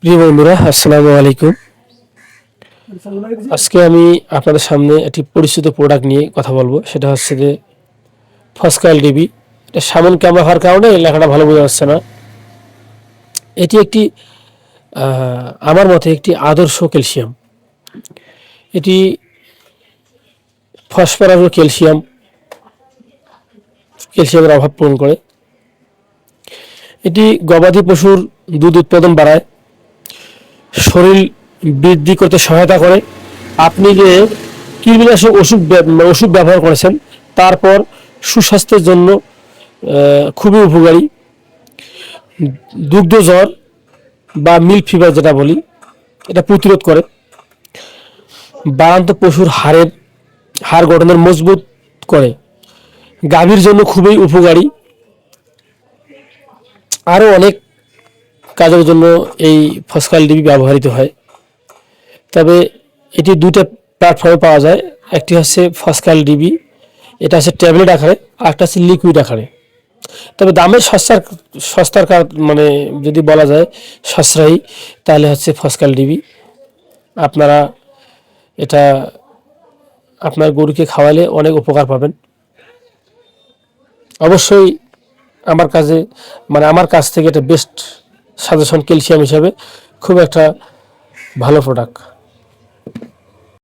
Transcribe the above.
প্রিয় বন্ধুরা, আসসালামু আলাইকুম। আজকে আমি আপনাদের সামনে একটি পরিচিত প্রোডাক্ট নিয়ে কথা বলবো। সেটা হচ্ছে যে ফসকাইল ডিবি। এটা সামন ক্যামেরা হওয়ার কারণে এই লেখাটা ভালো বোঝা যাচ্ছে না। এটি একটি আমার মতে একটি আদর্শ ক্যালসিয়াম। এটি ফসফরাস ও ক্যালসিয়ামের অভাব পূরণ করে। এটি গবাদি পশুর দুধ উৎপাদন বাড়ায়, শরীর বৃদ্ধি করতে সহায়তা করে। আপনি যে কীটনাশক ওষুধ ব্যবহার করেছেন, তারপর সুস্বাস্থ্যের জন্য খুবই উপকারী। দুগ্ধ জ্বর বা মিল্ক ফিভার যেটা বলি, এটা প্রতিরোধ করে। বাড়ান্ত পশুর হাড় গঠনের মজবুত করে। গাভীর জন্য খুবই উপকারী। আরও অনেক কাজের জন্য এই ফসকাইল ডিবি ব্যবহৃত হয়। তবে এটি দুইটা প্ল্যাটফর্মে পাওয়া যায়। একটি হচ্ছে ফসকাইল ডিবি, এটা হচ্ছে ট্যাবলেট আকারে, আর একটা হচ্ছে লিকুইড আকারে। তবে দামের সস্তার মানে যদি বলা যায় সাশ্রয়ী, তাহলে হচ্ছে ফসকাইল ডিবি। আপনারা এটা আপনার গরুকে খাওয়ালে অনেক উপকার পাবেন। অবশ্যই আমার কাছ থেকে এটা বেস্ট সাজেশন ক্যালসিয়াম হিসাবে, খুব একটা ভালো প্রোডাক্ট।